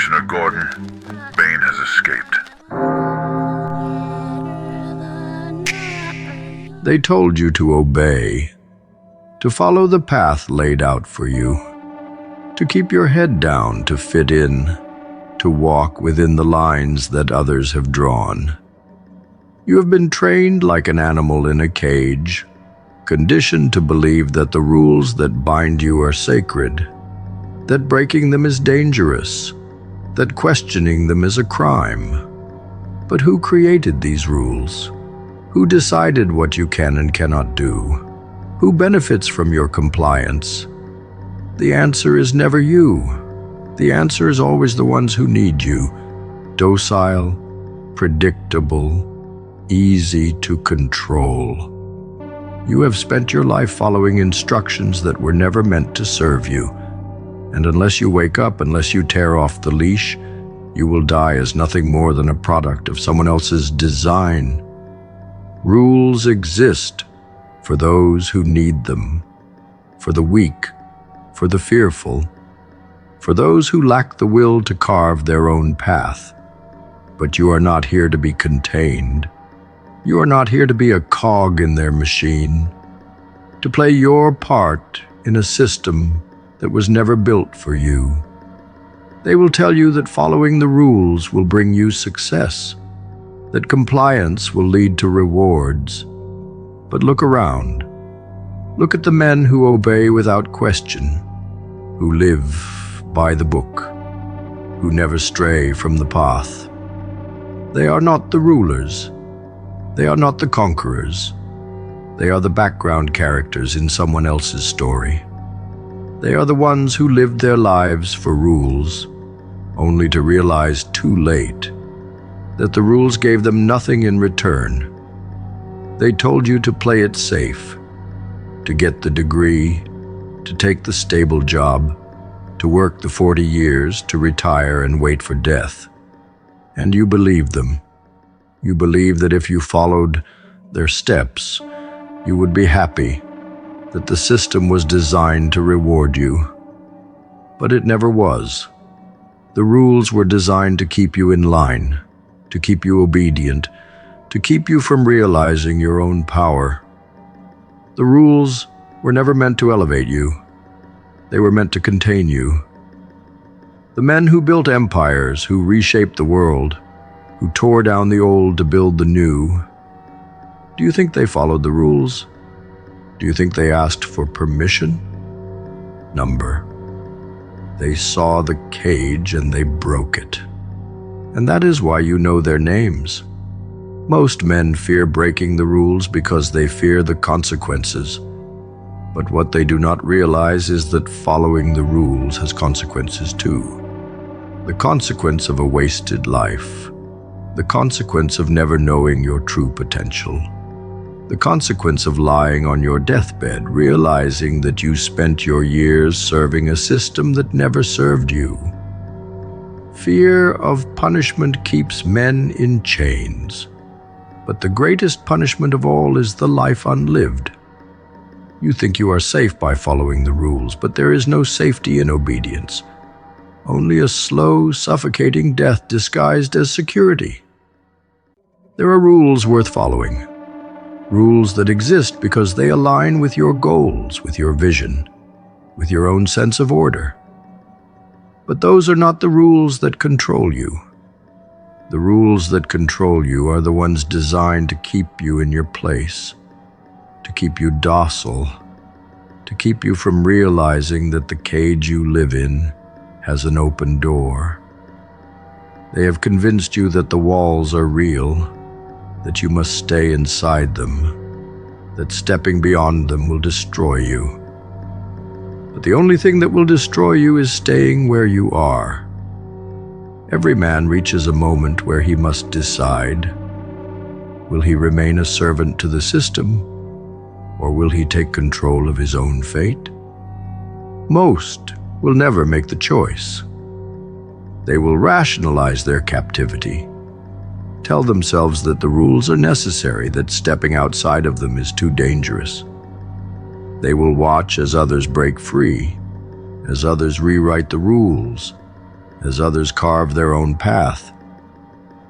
Commissioner Gordon, Bane has escaped. They told you to obey, to follow the path laid out for you, to keep your head down, to fit in, to walk within the lines that others have drawn. You have been trained like an animal in a cage, conditioned to believe that the rules that bind you are sacred, that breaking them is dangerous, that questioning them is a crime. But who created these rules? Who decided what you can and cannot do? Who benefits from your compliance? The answer is never you. The answer is always the ones who need you. Docile, predictable, easy to control. You have spent your life following instructions that were never meant to serve you. And unless you wake up, unless you tear off the leash, you will die as nothing more than a product of someone else's design. Rules exist for those who need them, for the weak, for the fearful, for those who lack the will to carve their own path. But you are not here to be contained. You are not here to be a cog in their machine, to play your part in a system that was never built for you. They will tell you that following the rules will bring you success, that compliance will lead to rewards. But look around. Look at the men who obey without question, who live by the book, who never stray from the path. They are not the rulers. They are not the conquerors. They are the background characters in someone else's story. They are the ones who lived their lives for rules, only to realize too late that the rules gave them nothing in return. They told you to play it safe, to get the degree, to take the stable job, to work the 40 years, to retire and wait for death. And you believed them. You believed that if you followed their steps, you would be happy, that the system was designed to reward you. But it never was. The rules were designed to keep you in line, to keep you obedient, to keep you from realizing your own power. The rules were never meant to elevate you. They were meant to contain you. The men who built empires, who reshaped the world, who tore down the old to build the new, do you think they followed the rules? Do you think they asked for permission? Number. They saw the cage and they broke it. And that is why you know their names. Most men fear breaking the rules because they fear the consequences. But what they do not realize is that following the rules has consequences too. The consequence of a wasted life. The consequence of never knowing your true potential. The consequence of lying on your deathbed, realizing that you spent your years serving a system that never served you. Fear of punishment keeps men in chains. But the greatest punishment of all is the life unlived. You think you are safe by following the rules, but there is no safety in obedience. Only a slow, suffocating death disguised as security. There are rules worth following. Rules that exist because they align with your goals, with your vision, with your own sense of order. But those are not the rules that control you. The rules that control you are the ones designed to keep you in your place, to keep you docile, to keep you from realizing that the cage you live in has an open door. They have convinced you that the walls are real, that you must stay inside them, that stepping beyond them will destroy you. But the only thing that will destroy you is staying where you are. Every man reaches a moment where he must decide, will he remain a servant to the system, or will he take control of his own fate? Most will never make the choice. They will rationalize their captivity, tell themselves that the rules are necessary, that stepping outside of them is too dangerous. They will watch as others break free, as others rewrite the rules, as others carve their own path,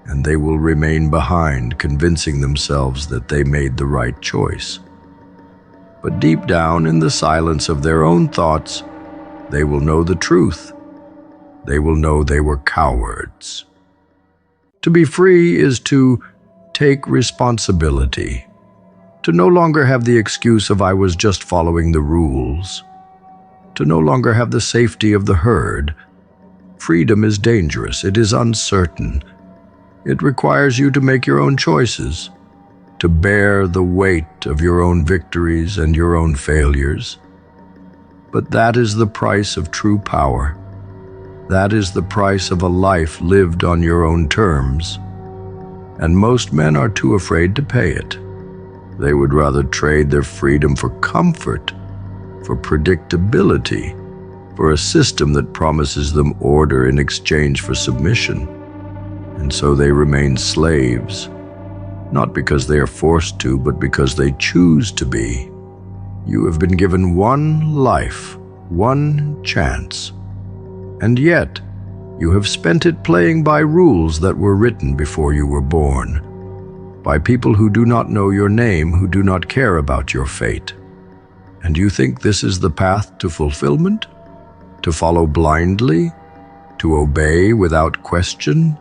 and they will remain behind, convincing themselves that they made the right choice. But deep down, in the silence of their own thoughts, they will know the truth. They will know they were cowards. To be free is to take responsibility, to no longer have the excuse of "I was just following the rules," to no longer have the safety of the herd. Freedom is dangerous. It is uncertain. It requires you to make your own choices, to bear the weight of your own victories and your own failures. But that is the price of true power. That is the price of a life lived on your own terms. And most men are too afraid to pay it. They would rather trade their freedom for comfort, for predictability, for a system that promises them order in exchange for submission. And so they remain slaves, not because they are forced to, but because they choose to be. You have been given one life, one chance, and yet you have spent it playing by rules that were written before you were born, by people who do not know your name, who do not care about your fate. And you think this is the path to fulfillment? To follow blindly? To obey without question?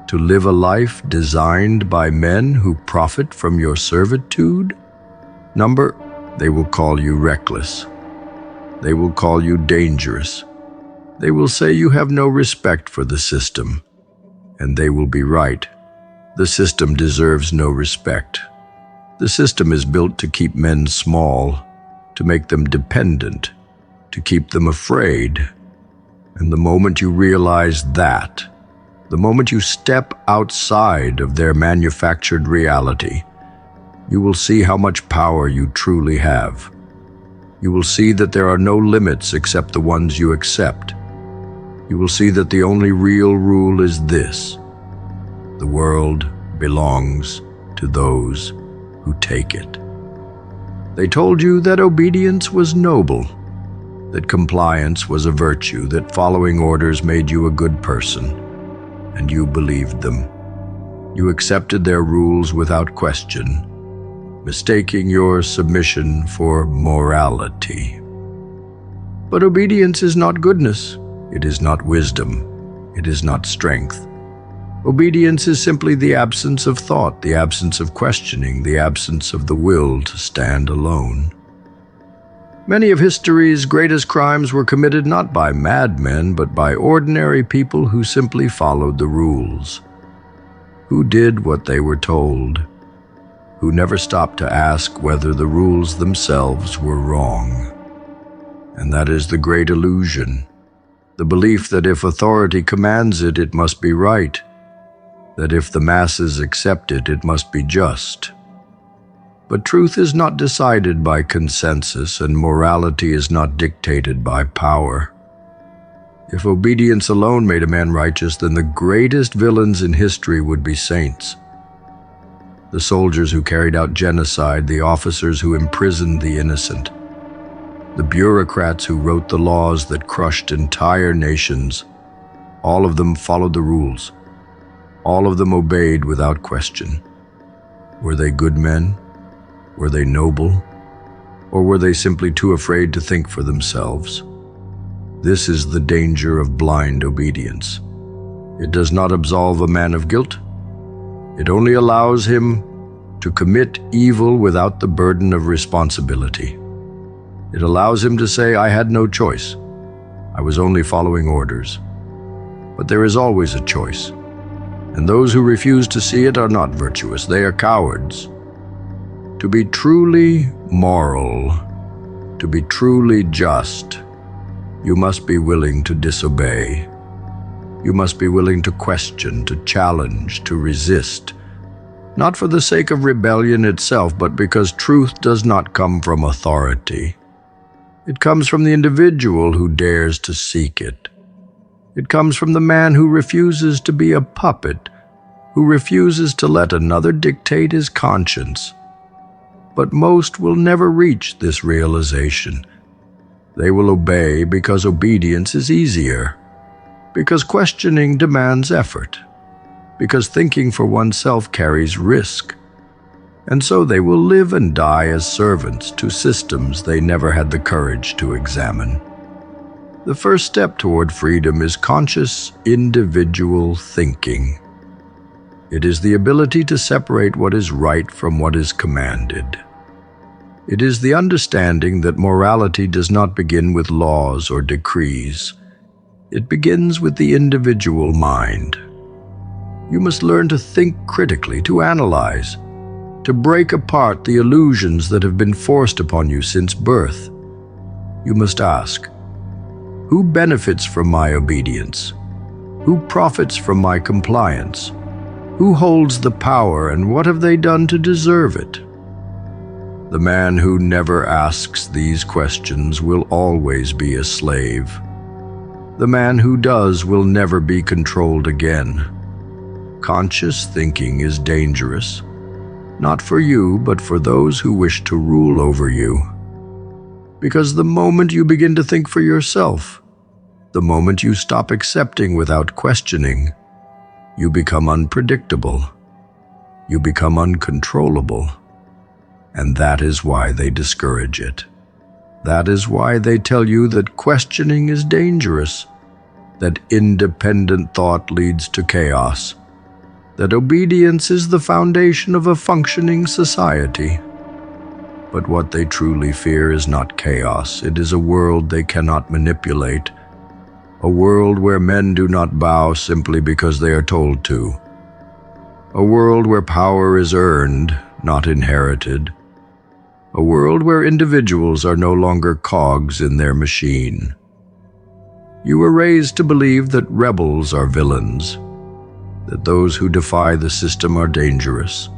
To live a life designed by men who profit from your servitude? They will call you reckless. They will call you dangerous. They will say you have no respect for the system. And they will be right. The system deserves no respect. The system is built to keep men small, to make them dependent, to keep them afraid. And the moment you realize that, the moment you step outside of their manufactured reality, you will see how much power you truly have. You will see that there are no limits except the ones you accept. You will see that the only real rule is this: the world belongs to those who take it. They told you that obedience was noble, that compliance was a virtue, that following orders made you a good person, and you believed them. You accepted their rules without question, mistaking your submission for morality. But obedience is not goodness. It is not wisdom. It is not strength. Obedience is simply the absence of thought, the absence of questioning, the absence of the will to stand alone. Many of history's greatest crimes were committed not by madmen, but by ordinary people who simply followed the rules, who did what they were told, who never stopped to ask whether the rules themselves were wrong. And that is the great illusion, the belief that if authority commands it, it must be right, that if the masses accept it, it must be just. But truth is not decided by consensus, and morality is not dictated by power. If obedience alone made a man righteous, then the greatest villains in history would be saints. The soldiers who carried out genocide, the officers who imprisoned the innocent, the bureaucrats who wrote the laws that crushed entire nations, all of them followed the rules. All of them obeyed without question. Were they good men? Were they noble? Or were they simply too afraid to think for themselves? This is the danger of blind obedience. It does not absolve a man of guilt. It only allows him to commit evil without the burden of responsibility. It allows him to say, "I had no choice. I was only following orders." But there is always a choice. And those who refuse to see it are not virtuous. They are cowards. To be truly moral, to be truly just, you must be willing to disobey. You must be willing to question, to challenge, to resist. Not for the sake of rebellion itself, but because truth does not come from authority. It comes from the individual who dares to seek it. It comes from the man who refuses to be a puppet, who refuses to let another dictate his conscience. But most will never reach this realization. They will obey because obedience is easier. because questioning demands effort, because thinking for oneself carries risk, and so they will live and die as servants to systems they never had the courage to examine. The first step toward freedom is conscious individual thinking. It is the ability to separate what is right from what is commanded. It is the understanding that morality does not begin with laws or decrees. It begins with the individual mind. You must learn to think critically, to analyze, to break apart the illusions that have been forced upon you since birth. You must ask, who benefits from my obedience? Who profits from my compliance? Who holds the power, and what have they done to deserve it? The man who never asks these questions will always be a slave. The man who does will never be controlled again. Conscious thinking is dangerous, not for you, but for those who wish to rule over you. Because the moment you begin to think for yourself, the moment you stop accepting without questioning, you become unpredictable. You become uncontrollable. And that is why they discourage it. That is why they tell you that questioning is dangerous, that independent thought leads to chaos, that obedience is the foundation of a functioning society. But what they truly fear is not chaos. It is a world they cannot manipulate, a world where men do not bow simply because they are told to, a world where power is earned, not inherited, a world where individuals are no longer cogs in their machine. You were raised to believe that rebels are villains, that those who defy the system are dangerous,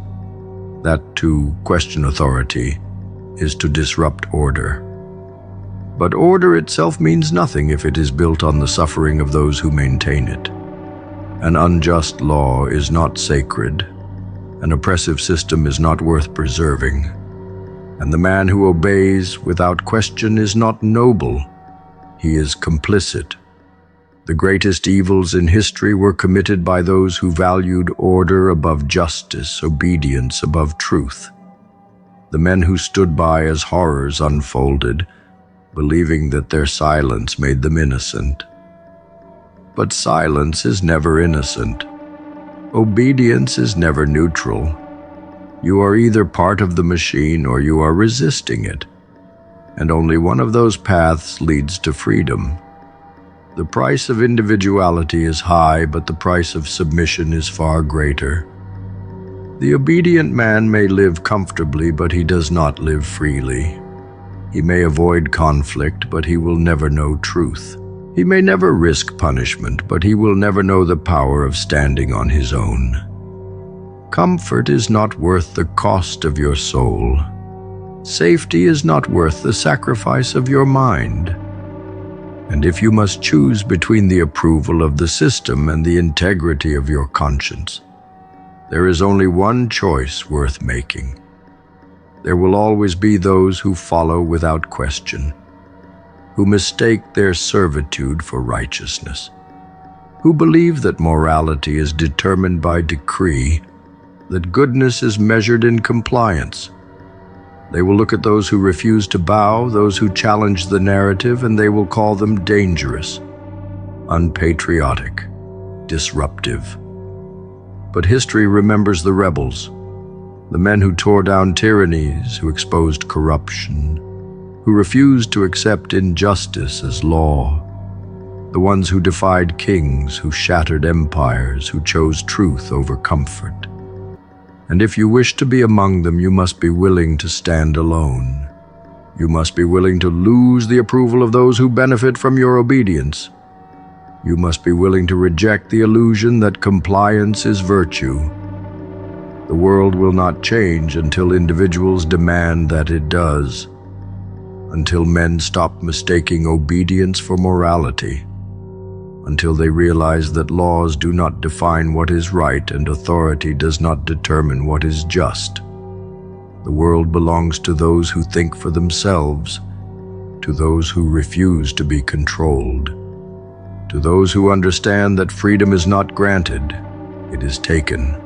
that to question authority is to disrupt order. But order itself means nothing if it is built on the suffering of those who maintain it. An unjust law is not sacred. An oppressive system is not worth preserving. And the man who obeys without question is not noble. He is complicit. The greatest evils in history were committed by those who valued order above justice, obedience above truth. The men who stood by as horrors unfolded, believing that their silence made them innocent. But silence is never innocent. Obedience is never neutral. You are either part of the machine or you are resisting it, and only one of those paths leads to freedom. The price of individuality is high, but the price of submission is far greater. The obedient man may live comfortably, but he does not live freely. He may avoid conflict, but he will never know truth. He may never risk punishment, but he will never know the power of standing on his own. Comfort is not worth the cost of your soul. Safety is not worth the sacrifice of your mind. And if you must choose between the approval of the system and the integrity of your conscience, there is only one choice worth making. There will always be those who follow without question, who mistake their servitude for righteousness, who believe that morality is determined by decree, that goodness is measured in compliance. They will look at those who refuse to bow, those who challenge the narrative, and they will call them dangerous, unpatriotic, disruptive. But history remembers the rebels, the men who tore down tyrannies, who exposed corruption, who refused to accept injustice as law, the ones who defied kings, who shattered empires, who chose truth over comfort. And if you wish to be among them, you must be willing to stand alone. You must be willing to lose the approval of those who benefit from your obedience. You must be willing to reject the illusion that compliance is virtue. The world will not change until individuals demand that it does, until men stop mistaking obedience for morality, until they realize that laws do not define what is right and authority does not determine what is just. The world belongs to those who think for themselves, to those who refuse to be controlled, To those who understand that freedom is not granted, it is taken.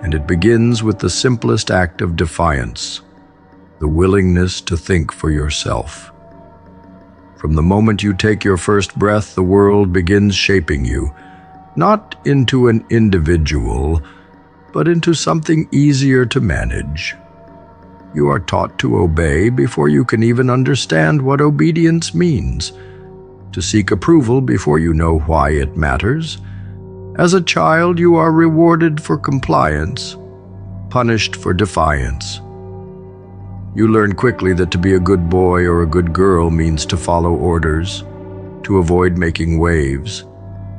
And it begins with the simplest act of defiance, the willingness to think for yourself. From the moment you take your first breath, the world begins shaping you, not into an individual, but into something easier to manage. You are taught to obey before you can even understand what obedience means, to seek approval before you know why it matters. As a child, you are rewarded for compliance, punished for defiance. You learn quickly that to be a good boy or a good girl means to follow orders, to avoid making waves,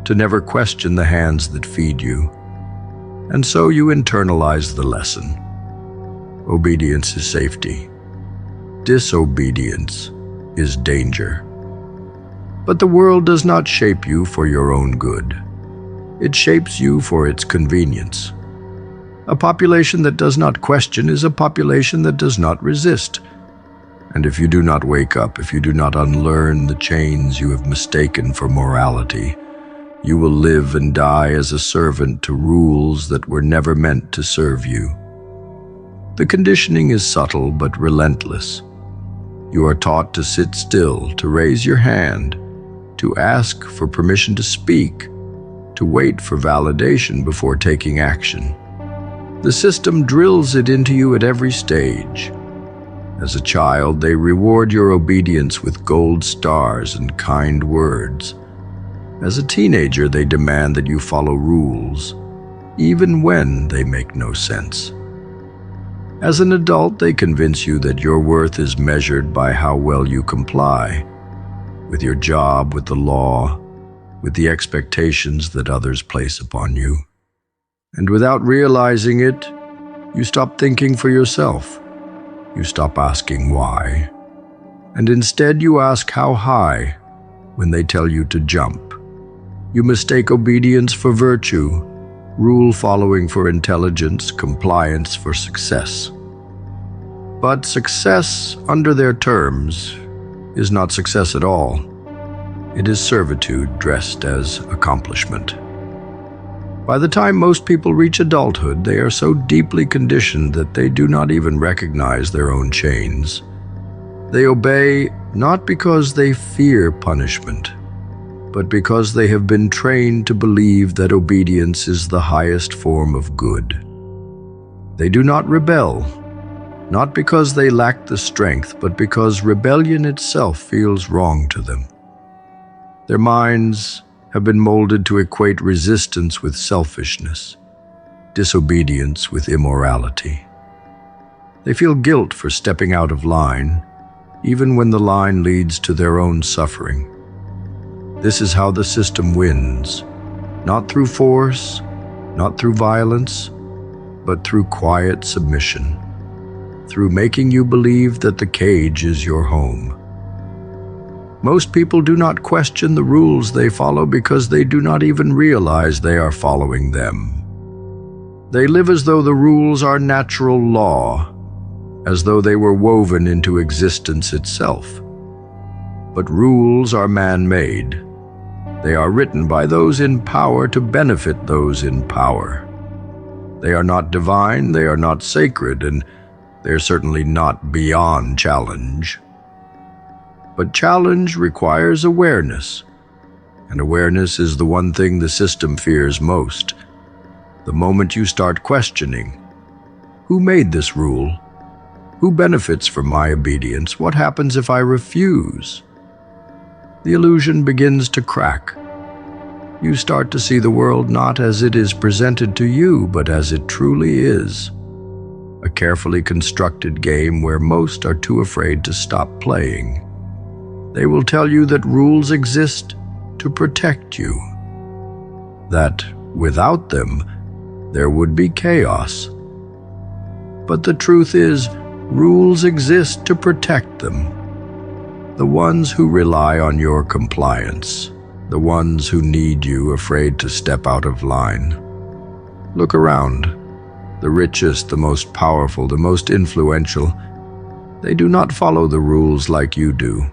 to never question the hands that feed you. And so you internalize the lesson. Obedience is safety. Disobedience is danger. But the world does not shape you for your own good. It shapes you for its convenience. A population that does not question is a population that does not resist. And if you do not wake up, if you do not unlearn the chains you have mistaken for morality, you will live and die as a servant to rules that were never meant to serve you. The conditioning is subtle but relentless. You are taught to sit still, to raise your hand, to ask for permission to speak, to wait for validation before taking action. The system drills it into you at every stage. As a child, they reward your obedience with gold stars and kind words. As a teenager, they demand that you follow rules, even when they make no sense. As an adult, they convince you that your worth is measured by how well you comply, with your job, with the law, with the expectations that others place upon you. And without realizing it, you stop thinking for yourself. You stop asking why. And instead you ask how high when they tell you to jump. You mistake obedience for virtue, rule following for intelligence, compliance for success. But success under their terms is not success at all. It is servitude dressed as accomplishment. By the time most people reach adulthood, they are so deeply conditioned that they do not even recognize their own chains. They obey not because they fear punishment, but because they have been trained to believe that obedience is the highest form of good. They do not rebel, not because they lack the strength, but because rebellion itself feels wrong to them. Their minds have been molded to equate resistance with selfishness, disobedience with immorality. They feel guilt for stepping out of line, even when the line leads to their own suffering. This is how the system wins, not through force, not through violence, but through quiet submission, through making you believe that the cage is your home. Most people do not question the rules they follow because they do not even realize they are following them. They live as though the rules are natural law, as though they were woven into existence itself. But rules are man-made. They are written by those in power to benefit those in power. They are not divine, they are not sacred, and they are certainly not beyond challenge. But challenge requires awareness, and awareness is the one thing the system fears most. The moment you start questioning, who made this rule? Who benefits from my obedience? What happens if I refuse? The illusion begins to crack. You start to see the world not as it is presented to you, but as it truly is. A carefully constructed game where most are too afraid to stop playing. They will tell you that rules exist to protect you, that without them, there would be chaos. But the truth is, rules exist to protect them. The ones who rely on your compliance, the ones who need you afraid to step out of line. Look around. The richest, the most powerful, the most influential, they do not follow the rules like you do.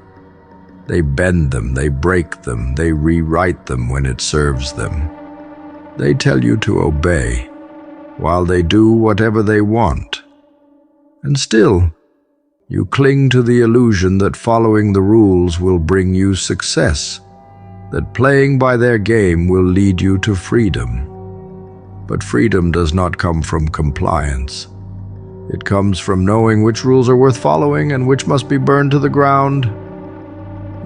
They bend them, they break them, they rewrite them when it serves them. They tell you to obey, while they do whatever they want. And still, you cling to the illusion that following the rules will bring you success, that playing by their game will lead you to freedom. But freedom does not come from compliance. It comes from knowing which rules are worth following and which must be burned to the ground.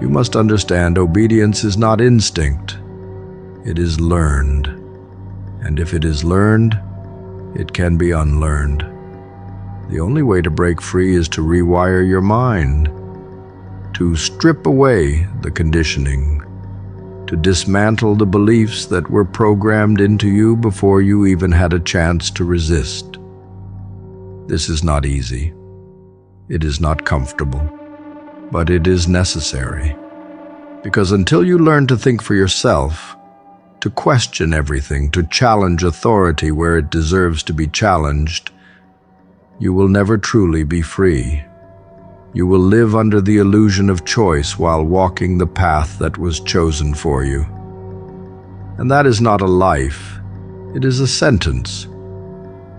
You must understand obedience is not instinct. It is learned. And if it is learned, it can be unlearned. The only way to break free is to rewire your mind, to strip away the conditioning, to dismantle the beliefs that were programmed into you before you even had a chance to resist. This is not easy. It is not comfortable, but it is necessary. Because until you learn to think for yourself, to question everything, to challenge authority where it deserves to be challenged, you will never truly be free. You will live under the illusion of choice while walking the path that was chosen for you. And that is not a life, it is a sentence.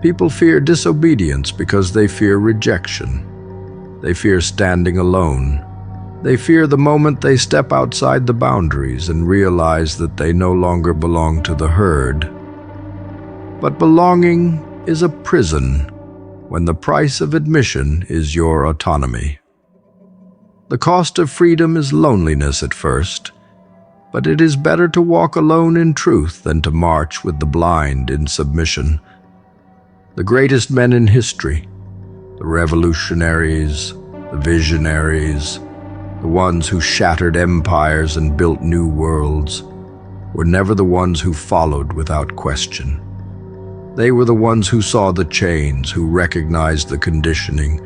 People fear disobedience because they fear rejection. They fear standing alone. They fear the moment they step outside the boundaries and realize that they no longer belong to the herd. But belonging is a prison when the price of admission is your autonomy. The cost of freedom is loneliness at first, but it is better to walk alone in truth than to march with the blind in submission. The greatest men in history, the revolutionaries, the visionaries, the ones who shattered empires and built new worlds, were never the ones who followed without question. They were the ones who saw the chains, who recognized the conditioning,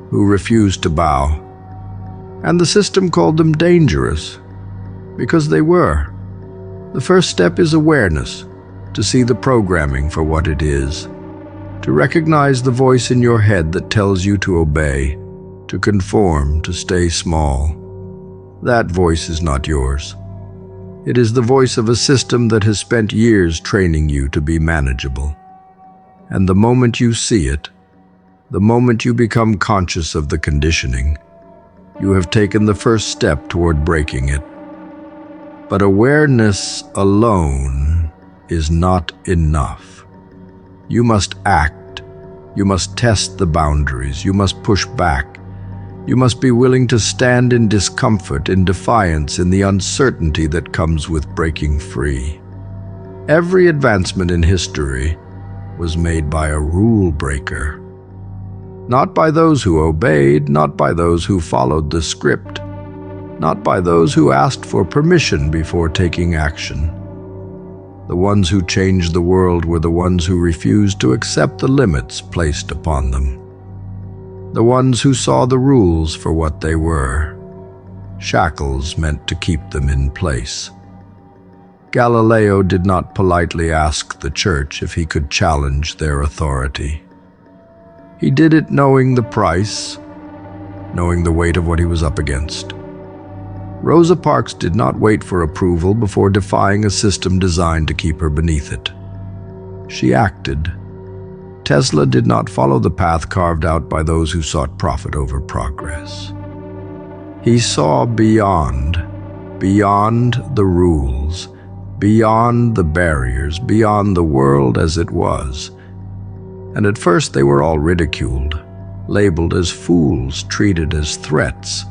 who refused to bow. And the system called them dangerous, because they were. The first step is awareness, to see the programming for what it is, to recognize the voice in your head that tells you to obey, to conform, to stay small. That voice is not yours. It is the voice of a system that has spent years training you to be manageable. And the moment you see it, the moment you become conscious of the conditioning, you have taken the first step toward breaking it. But awareness alone is not enough. You must act. You must test the boundaries. You must push back. You must be willing to stand in discomfort, in defiance, in the uncertainty that comes with breaking free. Every advancement in history was made by a rule breaker. Not by those who obeyed, not by those who followed the script, not by those who asked for permission before taking action. The ones who changed the world were the ones who refused to accept the limits placed upon them. The ones who saw the rules for what they were, shackles meant to keep them in place. Galileo did not politely ask the church if he could challenge their authority. He did it knowing the price, knowing the weight of what he was up against. Rosa Parks did not wait for approval before defying a system designed to keep her beneath it. She acted. Tesla did not follow the path carved out by those who sought profit over progress. He saw beyond the rules, beyond the barriers, beyond the world as it was. And at first they were all ridiculed, labeled as fools, treated as threats,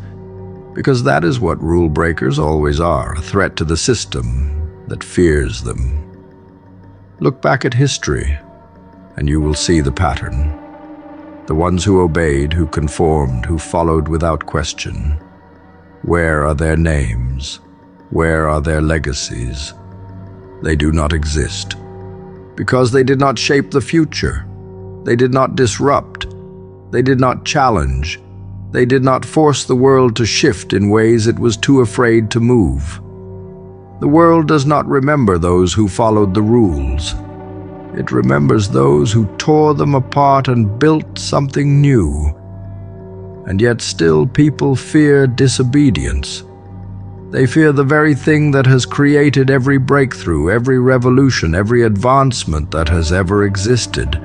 because that is what rule breakers always are, a threat to the system that fears them. Look back at history, and you will see the pattern. The ones who obeyed, who conformed, who followed without question. Where are their names? Where are their legacies? They do not exist, because they did not shape the future. They did not disrupt. They did not challenge. They did not force the world to shift in ways it was too afraid to move. The world does not remember those who followed the rules. It remembers those who tore them apart and built something new. And yet still people fear disobedience They fear the very thing that has created every breakthrough, every revolution, every advancement that has ever existed.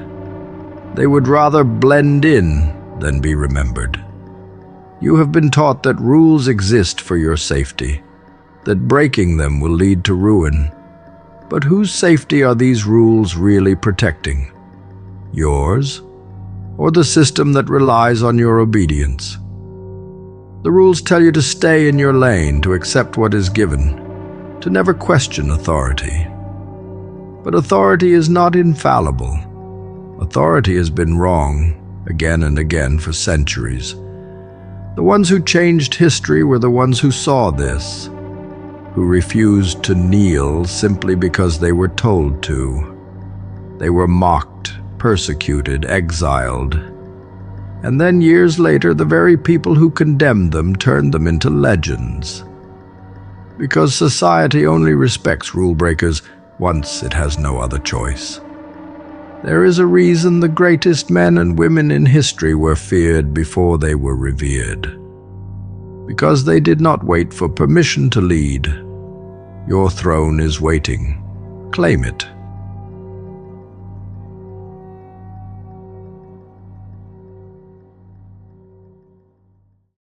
They would rather blend in than be remembered. You have been taught that rules exist for your safety, that breaking them will lead to ruin. But whose safety are these rules really protecting? Yours, or the system that relies on your obedience? The rules tell you to stay in your lane, to accept what is given, to never question authority. But authority is not infallible. Authority has been wrong again and again for centuries. The ones who changed history were the ones who saw this, who refused to kneel simply because they were told to. They were mocked, persecuted, exiled. And then years later, the very people who condemned them turned them into legends. Because society only respects rule breakers once it has no other choice. There is a reason the greatest men and women in history were feared before they were revered. Because they did not wait for permission to lead. Your throne is waiting. Claim it.